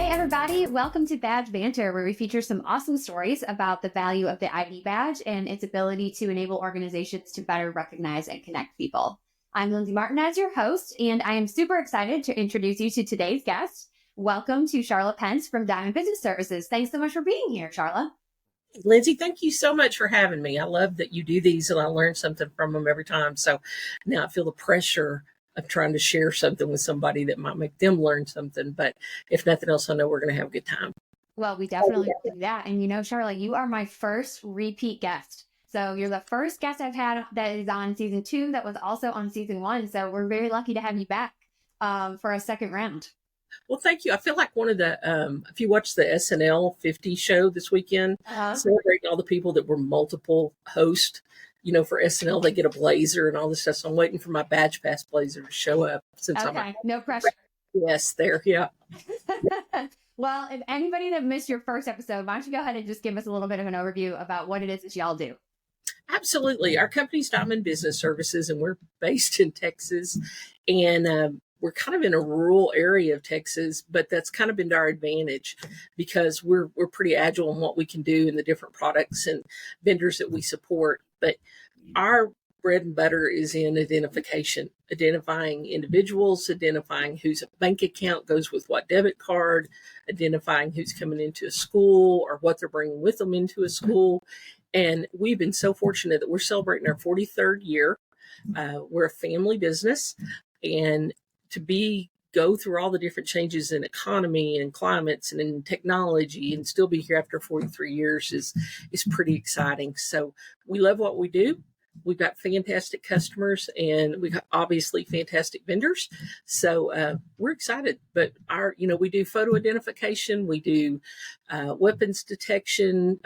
Hey everybody, welcome to Badge Banter, where we feature some awesome stories about the value of the ID badge and its ability to enable organizations to better recognize and connect people. I'm Lindsay Martin-Nez, your host, and I am super excited to introduce you to today's guest. Welcome to Charlia Pence from Diamond Business Services. Thanks so much for being here, Charla. Lindsay, thank you so much for having me. I love that you do these and I learn something from them every time. So now I feel the pressure of trying to share something with somebody that might make them learn something. But if nothing else, I know we're going to have a good time. Well, we definitely do that. And you know, Charla, you are my first repeat guest. So you're the first guest I've had that is on season 2 that was also on season 1. So we're very lucky to have you back for a second round. Well, thank you. I feel like one of the, if you watch the SNL 50 show this weekend, celebrating all the people that were multiple hosts, you know, for SNL, they get a blazer and all this stuff. So I'm waiting for my Badge Pass blazer to show up since no pressure. Yes, there. Yeah. Well, if anybody that missed your first episode, why don't you go ahead and just give us a little bit of an overview about what it is that y'all do? Absolutely. Our company's Diamond Business Services, and we're based in Texas. And we're kind of in a rural area of Texas, but that's kind of been to our advantage because we're pretty agile in what we can do in the different products and vendors that we support. But our bread and butter is in identification, identifying individuals, identifying whose bank account goes with what debit card, identifying who's coming into a school or what they're bringing with them into a school. And we've been so fortunate that we're celebrating our 43rd year. We're a family business, and to go through all the different changes in economy and climates and in technology and still be here after 43 years is pretty exciting. So we love what we do. We've got fantastic customers and we've got obviously fantastic vendors. So we're excited, but we do photo identification. We do weapons detection.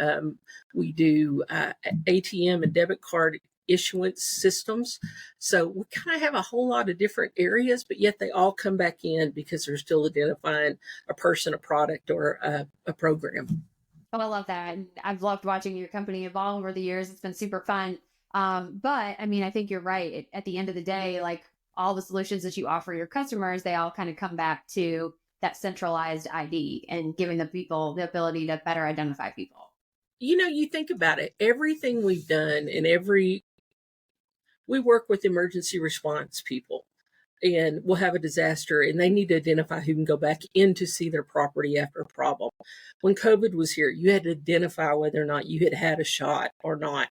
We do ATM and debit card issuance systems. So we kind of have a whole lot of different areas, but yet they all come back in because they're still identifying a person, a product, or a program. Oh, I love that. I've loved watching your company evolve over the years. It's been super fun. But I mean, I think you're right. At the end of the day, like all the solutions that you offer your customers, they all kind of come back to that centralized ID and giving the people the ability to better identify people. You know, you think about it, everything we've done and we work with emergency response people, and we'll have a disaster and they need to identify who can go back in to see their property after a problem. When COVID was here, you had to identify whether or not you had had a shot or not.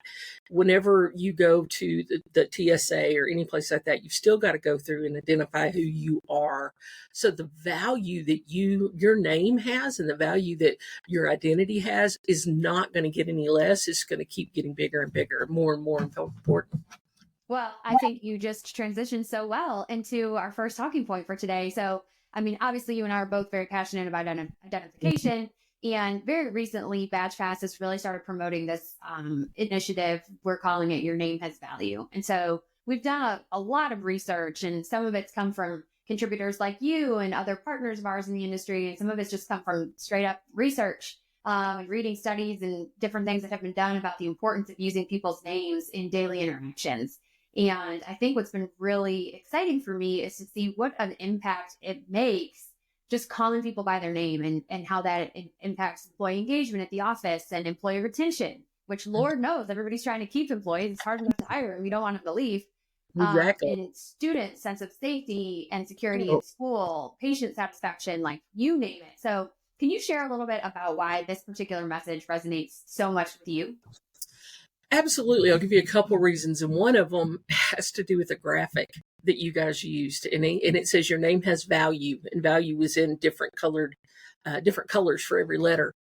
Whenever you go to the TSA or any place like that, you've still got to go through and identify who you are. So the value that your name has and the value that your identity has is not going to get any less. It's going to keep getting bigger and bigger, more and more important. Well, I think you just transitioned so well into our first talking point for today. So, I mean, obviously you and I are both very passionate about identification. And very recently, Badge Pass has really started promoting this initiative. We're calling it Your Name Has Value. And so we've done a lot of research, and some of it's come from contributors like you and other partners of ours in the industry. And some of it's just come from straight up research and reading studies and different things that have been done about the importance of using people's names in daily interactions. And I think what's been really exciting for me is to see what an impact it makes just calling people by their name and how that impacts employee engagement at the office and employee retention, which Lord knows everybody's trying to keep employees. It's hard enough to hire and we don't want them to leave. Exactly. And student sense of safety and security in school, patient satisfaction, like you name it. So can you share a little bit about why this particular message resonates so much with you? Absolutely. I'll give you a couple reasons. And one of them has to do with a graphic that you guys used. And it says your name has value, and value is in different colors for every letter.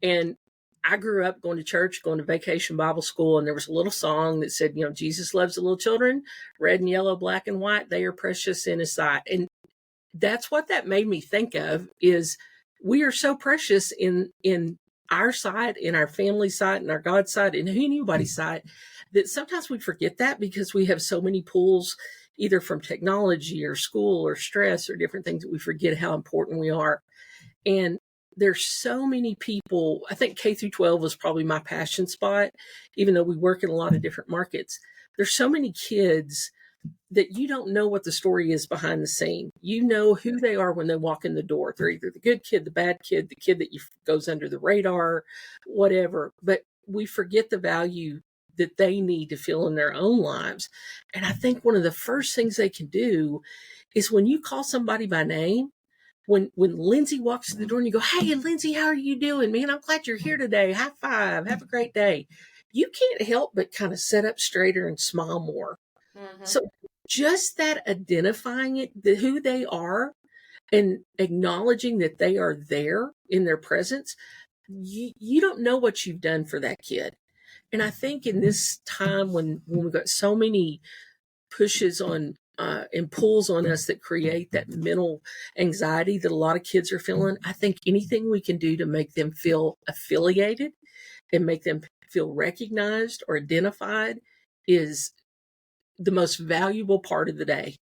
And I grew up going to church, going to vacation Bible school, and there was a little song that said, you know, Jesus loves the little children, red and yellow, black and white. They are precious in his sight. And that's what that made me think of, is we are so precious in our sight, in our family sight, in our God sight, in anybody's sight, that sometimes we forget that because we have so many pulls, either from technology or school or stress or different things, that we forget how important we are. And there's so many people. I think K through 12 was probably my passion spot, even though we work in a lot of different markets. There's so many kids that you don't know what the story is behind the scene. You know who they are when they walk in the door. They're either the good kid, the bad kid, the kid that goes under the radar, whatever. But we forget the value that they need to feel in their own lives. And I think one of the first things they can do is when you call somebody by name, when Lindsay walks to the door and you go, "Hey, Lindsay, how are you doing? Man, I'm glad you're here today. High five. Have a great day." You can't help but kind of sit up straighter and smile more. Mm-hmm. So just that identifying it, who they are, and acknowledging that they are there in their presence, you don't know what you've done for that kid. And I think in this time when we've got so many pushes on and pulls on us that create that mental anxiety that a lot of kids are feeling, I think anything we can do to make them feel affiliated and make them feel recognized or identified is the most valuable part of the day.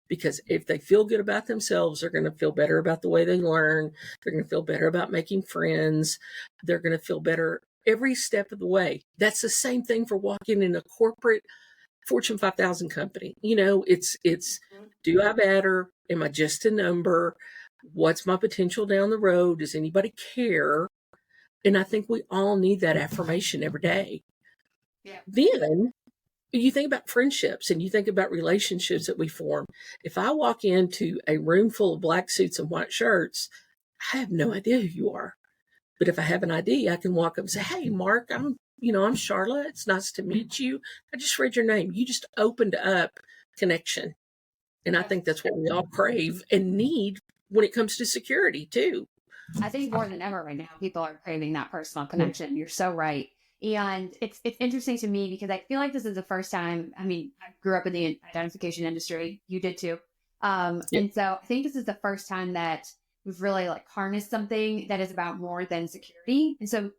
Because if they feel good about themselves, they're going to feel better about the way they learn. They're going to feel better about making friends. They're going to feel better every step of the way. That's the same thing for walking in a corporate Fortune 5000 company. You know, it's do I matter? Am I just a number? What's my potential down the road? Does anybody care? And I think we all need that affirmation every day. Yeah. Then you think about friendships and you think about relationships that we form. If I walk into a room full of black suits and white shirts, I have no idea who you are. But if I have an ID, I can walk up and say, "Hey, Mark, I'm Charlotte. It's nice to meet you. I just read your name." You just opened up connection. And I think that's what we all crave and need when it comes to security too. I think more than ever right now, people are craving that personal connection. You're so right. And it's interesting to me because I feel like this is the first time. I mean, I grew up in the identification industry. You did too. And so I think this is the first time that we've really like harnessed something that is about more than security. And so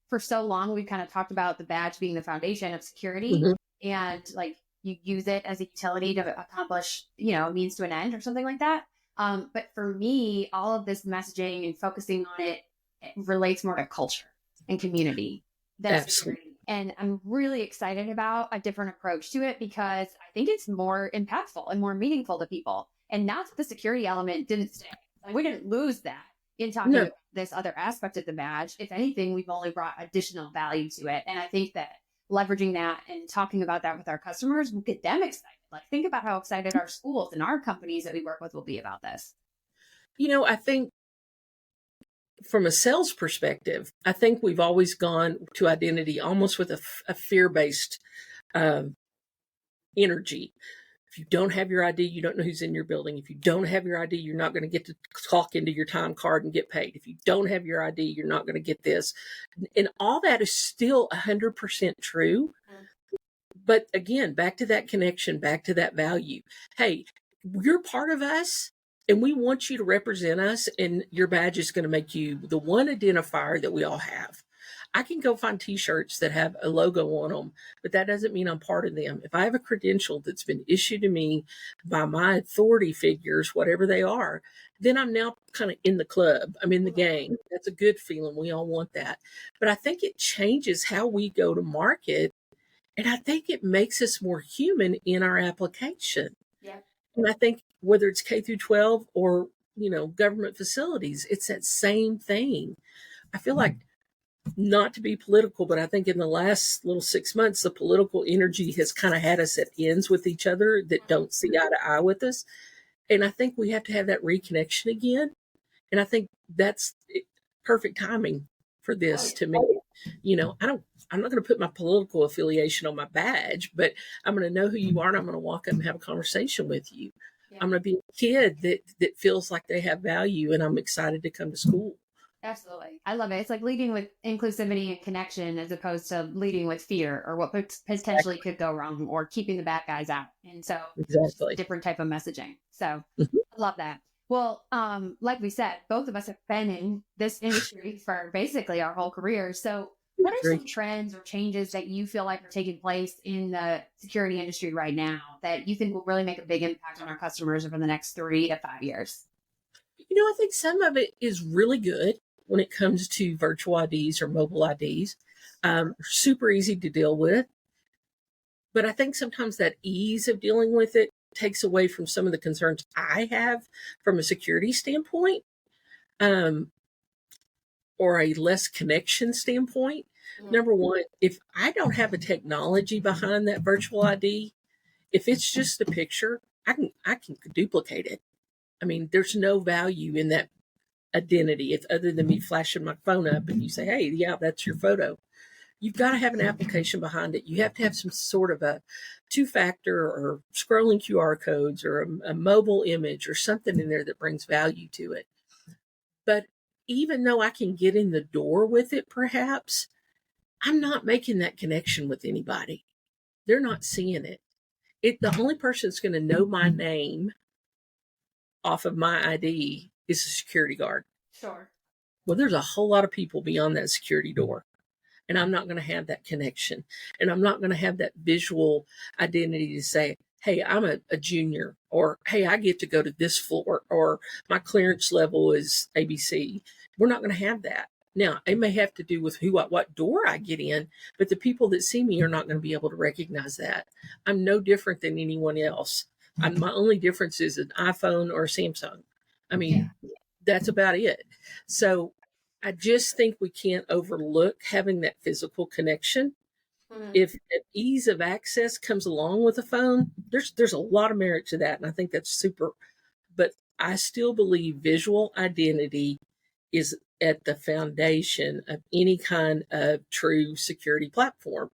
for so long, we've kind of talked about the badge being the foundation of security, and like you use it as a utility to accomplish, a means to an end or something like that. But for me, all of this messaging and focusing on it relates more to culture and community than security. And I'm really excited about a different approach to it because I think it's more impactful and more meaningful to people. And not that the security element didn't stay. Like, we didn't lose that in talking about this other aspect of the badge. If anything, we've only brought additional value to it. And I think that leveraging that and talking about that with our customers will get them excited. Like, think about how excited our schools and our companies that we work with will be about this. I think from a sales perspective, I think we've always gone to identity almost with a fear-based energy. If you don't have your ID, you don't know who's in your building. If you don't have your ID, you're not going to get to clock into your time card and get paid. If you don't have your ID, you're not going to get this. And all that is still 100% true. But again, back to that connection, back to that value. Hey, you're part of us and we want you to represent us, and your badge is going to make you the one identifier that we all have. I can go find t-shirts that have a logo on them, but that doesn't mean I'm part of them. If I have a credential that's been issued to me by my authority figures, whatever they are, then I'm now kind of in the club. I'm in the gang. That's a good feeling. We all want that. But I think it changes how we go to market. And I think it makes us more human in our application. Yeah. And I think whether it's K through 12 or, government facilities, it's that same thing. I feel like, not to be political, but I think in the last little 6 months, the political energy has kind of had us at ends with each other that don't see eye to eye with us. And I think we have to have that reconnection again. And I think that's perfect timing for this to me. I'm not going to put my political affiliation on my badge, but I'm going to know who you are, and I'm going to walk up and have a conversation with you. Yeah. I'm going to be a kid that feels like they have value, and I'm excited to come to school. Absolutely. I love it. It's like leading with inclusivity and connection as opposed to leading with fear or what potentially could go wrong or keeping the bad guys out. And so exactly different type of messaging. So I love that. Well, like we said, both of us have been in this industry for basically our whole career. So what are some trends or changes that you feel like are taking place in the security industry right now that you think will really make a big impact on our customers over the next 3 to 5 years? I think some of it is really good when it comes to virtual IDs or mobile IDs. Super easy to deal with. But I think sometimes that ease of dealing with it takes away from some of the concerns I have from a security standpoint, um, or a less connection standpoint. Number one, if I don't have a technology behind that virtual ID, if it's just a picture, I can duplicate it. I mean, there's no value in that identity if other than me flashing my phone up and you say, hey, yeah, that's your photo. You've got to have an application behind it. You have to have some sort of a two-factor or scrolling QR codes or a mobile image or something in there that brings value to it. But even though I can get in the door with it, perhaps, I'm not making that connection with anybody. They're not seeing it. The only person that's going to know my name off of my ID is a security guard. Sure. Well, there's a whole lot of people beyond that security door. And I'm not going to have that connection. And I'm not going to have that visual identity to say, hey, I'm a junior, or hey, I get to go to this floor, or my clearance level is ABC. We're not going to have that. Now, it may have to do with what door I get in, but the people that see me are not going to be able to recognize that. I'm no different than anyone else. My only difference is an iPhone or a Samsung. I mean, that's about it. So I just think we can't overlook having that physical connection. If ease of access comes along with a phone, there's a lot of merit to that, and I think that's super. But I still believe visual identity is at the foundation of any kind of true security platform.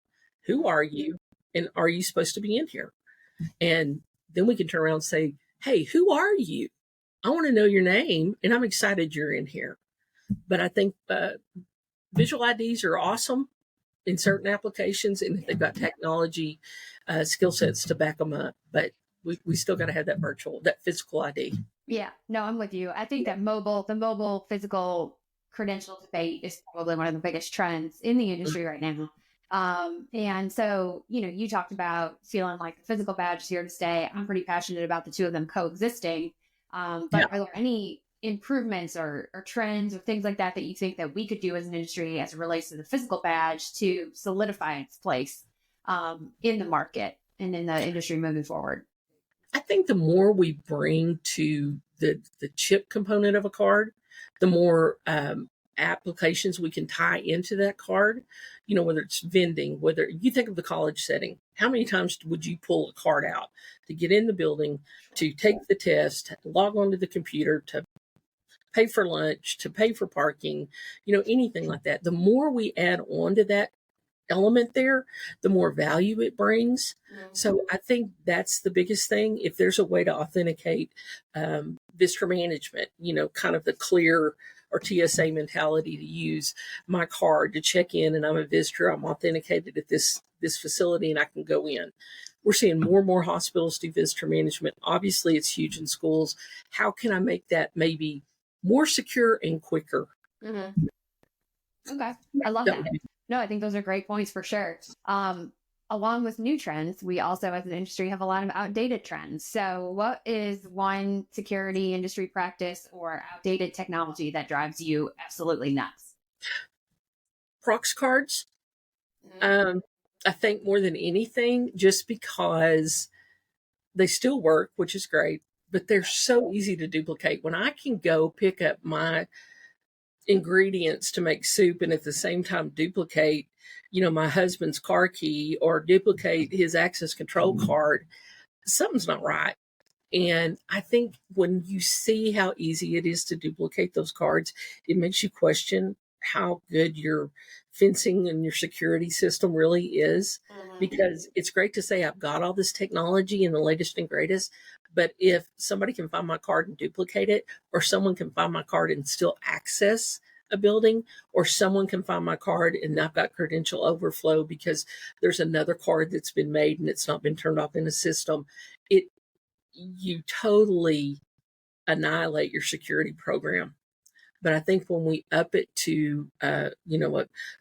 Who are you, and are you supposed to be in here? And then we can turn around and say, hey, who are you? I want to know your name, and I'm excited you're in here. But I think visual IDs are awesome in certain applications, and if they've got technology skill sets to back them up. But we still got to have that physical ID. Yeah, no, I'm with you. I think that the mobile physical credential debate is probably one of the biggest trends in the industry right now. And so, you talked about feeling like the physical badge is here to stay. I'm pretty passionate about the two of them coexisting. But are there any improvements or trends or things like that you think that we could do as an industry as it relates to the physical badge to solidify its place in the market and in the industry moving forward? I think the more we bring to the chip component of a card, the more applications we can tie into that card, whether it's vending, whether you think of the college setting, how many times would you pull a card out to get in the building, to take the test, log onto the computer, to pay for lunch, to pay for parking, anything like that. The more we add on to that element there, the more value it brings. So I think that's the biggest thing. If there's a way to authenticate visitor management, kind of the clear or TSA mentality to use my card to check in, and I'm a visitor, I'm authenticated at this facility and I can go in. We're seeing more and more hospitals do visitor management. Obviously, it's huge in schools. How can I make that maybe more secure and quicker? Mm-hmm. Okay. I love that. No, I think those are great points for sure. Along with new trends, we also as an industry have a lot of outdated trends. So what is one security industry practice or outdated technology that drives you absolutely nuts? Prox cards. I think more than anything, just because they still work, which is great, but they're so easy to duplicate. When I can go pick up my ingredients to make soup and at the same time duplicate, my husband's car key or duplicate his access control card, something's not right. And I think when you see how easy it is to duplicate those cards, it makes you question how good your fencing and your security system really is. Because it's great to say I've got all this technology and the latest and greatest, but if somebody can find my card and duplicate it, or someone can find my card and still access a building, or someone can find my card and I've got credential overflow because there's another card that's been made and it's not been turned off in the system, you totally annihilate your security program. But I think when we up it to, a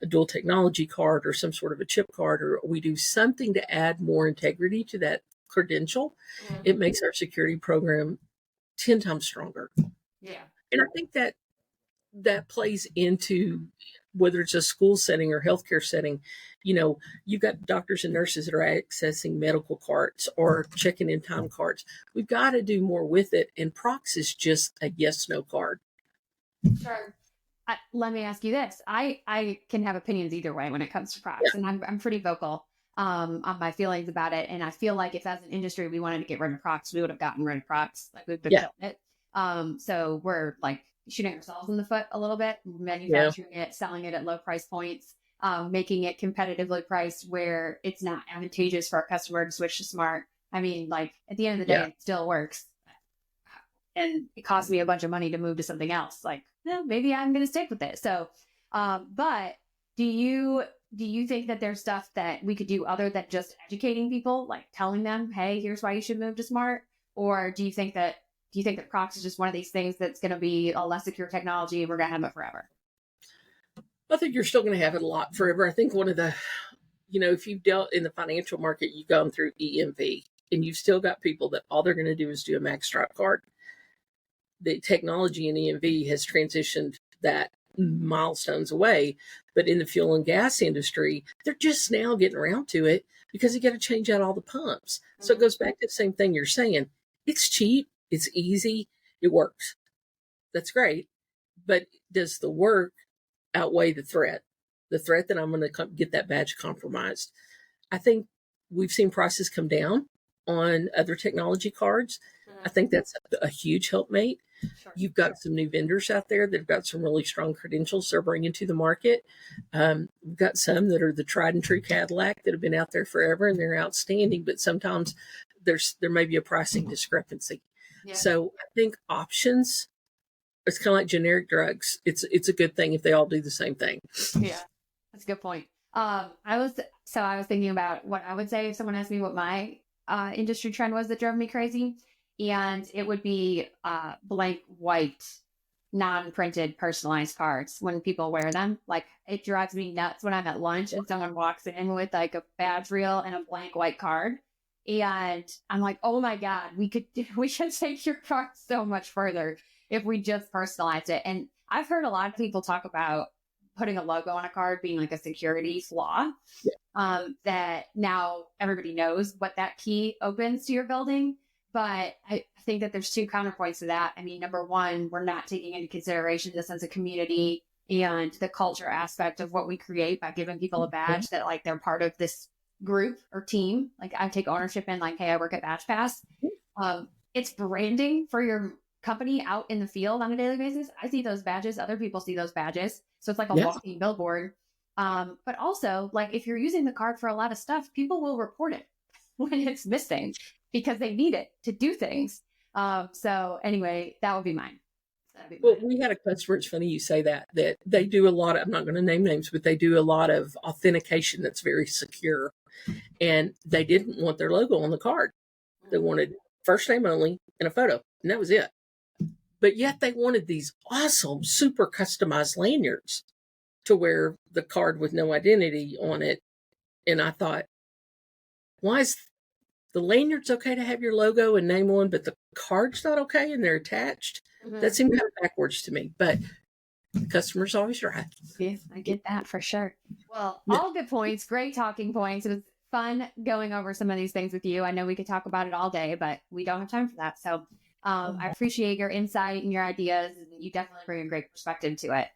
dual technology card or some sort of a chip card, or we do something to add more integrity to that credential, it makes our security program 10 times stronger. Yeah. And I think that plays into whether it's a school setting or healthcare setting, you've got doctors and nurses that are accessing medical cards or checking in time cards. We've got to do more with it. And prox is just a yes/no card. Sure. Let me ask you this. I can have opinions either way when it comes to prox, and I'm pretty vocal on my feelings about it. And I feel like if as an industry we wanted to get rid of prox, we would have gotten rid of prox. Like we've been killing it. So we're like shooting ourselves in the foot a little bit, manufacturing it, selling it at low price points, making it competitively priced where it's not advantageous for our customer to switch to smart. I mean, like at the end of the day, it still works. And it cost me a bunch of money to move to something else. Like, maybe I'm going to stick with it. So, but do you think that there's stuff that we could do other than just educating people, like telling them, hey, here's why you should move to smart? Or do you think that prox is just one of these things that's going to be a less secure technology and we're going to have it forever? I think you're still going to have it a lot forever. I think one of the, if you've dealt in the financial market, you've gone through EMV and you've still got people that all they're going to do is do a max stripe card. The technology in EMV has transitioned that milestones away, but in the fuel and gas industry, they're just now getting around to it because you got to change out all the pumps. So it goes back to the same thing you're saying. It's cheap, it's easy, it works. That's great. But does the work outweigh the threat? The threat that I'm going to get that badge compromised. I think we've seen prices come down on other technology cards. I think that's a huge helpmate. Sure. You've got some new vendors out there that have got some really strong credentials they're bringing to the market. We've got some that are the tried and true Cadillac that have been out there forever and they're outstanding, but sometimes there may be a pricing discrepancy. Yeah. So I think options, it's kind of like generic drugs. It's a good thing if they all do the same thing. Yeah, that's a good point. I was thinking about what I would say if someone asked me what my industry trend was that drove me crazy. And it would be blank white, non-printed, personalized cards when people wear them. Like, it drives me nuts when I'm at lunch and someone walks in with like a badge reel and a blank white card. And I'm like, oh my God, we should take your card so much further if we just personalized it. And I've heard a lot of people talk about putting a logo on a card being like a security flaw. That now everybody knows what that key opens to your building. But I think that there's two counterpoints to that. I mean, number one, we're not taking into consideration the sense of community and the culture aspect of what we create by giving people a badge that like they're part of this group or team. Like I take ownership in like, hey, I work at Badge Pass. It's branding for your company out in the field on a daily basis. I see those badges. Other people see those badges. So it's like a walking billboard. But also like if you're using the card for a lot of stuff, people will report it when it's missing, because they need it to do things. So anyway, that would be mine. Well, we had a customer, it's funny you say that they do a lot of, I'm not going to name names, but they do a lot of authentication that's very secure. And they didn't want their logo on the card. They wanted first name only and a photo, and that was it. But yet they wanted these awesome, super customized lanyards to wear the card with no identity on it. And I thought, why is the lanyard's okay to have your logo and name on, but the card's not okay and they're attached? That seemed kind of backwards to me, but the customer's always right. Yeah, I get that for sure. Well, all good points, great talking points. It was fun going over some of these things with you. I know we could talk about it all day, but we don't have time for that. So I appreciate your insight and your ideas. And you definitely bring a great perspective to it.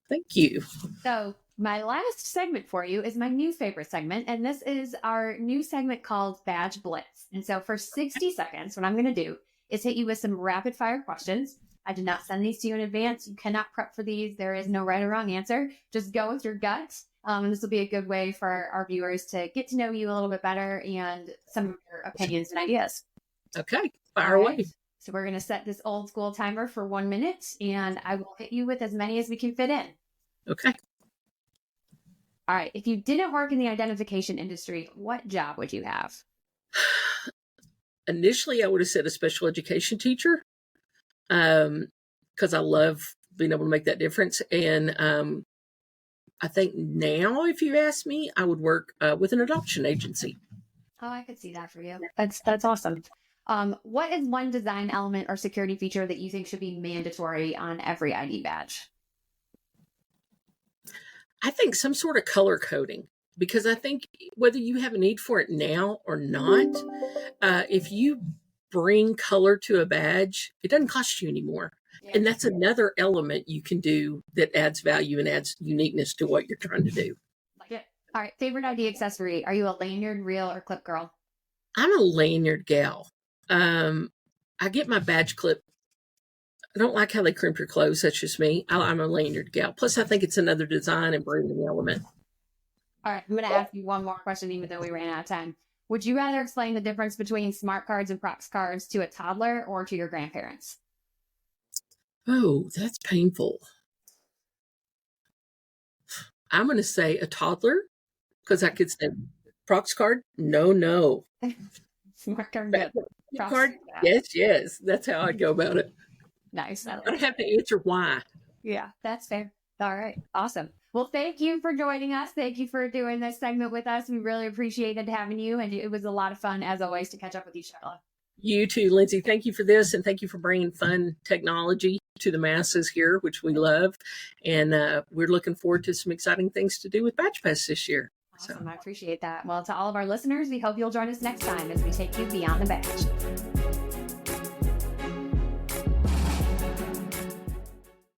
Thank you. So my last segment for you is my new favorite segment, and this is our new segment called Badge Blitz. And so for 60 seconds, what I'm going to do is hit you with some rapid fire questions. I did not send these to you in advance. You cannot prep for these. There is no right or wrong answer. Just go with your gut. And this will be a good way for our viewers to get to know you a little bit better and some of your opinions and ideas. Okay, fire away. So we're going to set this old school timer for 1 minute, and I will hit you with as many as we can fit in. Okay. All right. If you didn't work in the identification industry, what job would you have? Initially, I would have said a special education teacher, because I love being able to make that difference. And I think now, if you ask me, I would work with an adoption agency. Oh, I could see that for you. That's awesome. What is one design element or security feature that you think should be mandatory on every ID badge? I think some sort of color coding, because I think whether you have a need for it now or not, if you bring color to a badge, it doesn't cost you anymore. Yeah. And that's another element you can do that adds value and adds uniqueness to what you're trying to do. Like it. All right. Favorite ID accessory. Are you a lanyard, reel, or clip girl? I'm a lanyard gal. I get my badge clip. I don't like how they crimp your clothes. That's just me. I'm a lanyard gal. Plus, I think it's another design and branding element. All right. I'm going to ask you one more question, even though we ran out of time. Would you rather explain the difference between smart cards and prox cards to a toddler or to your grandparents? Oh, that's painful. I'm going to say a toddler, because I could say prox card. No. Smart card, Prox card. Yes. That's how I'd go about it. Nice. I don't have to answer why. Yeah, that's fair. All right. Awesome. Well, thank you for joining us. Thank you for doing this segment with us. We really appreciated having you. And it was a lot of fun, as always, to catch up with you, Charlotte. You too, Lindsay. Thank you for this. And thank you for bringing fun technology to the masses here, which we love. And we're looking forward to some exciting things to do with Badge Fest this year. Awesome. So I appreciate that. Well, to all of our listeners, we hope you'll join us next time as we take you beyond the badge.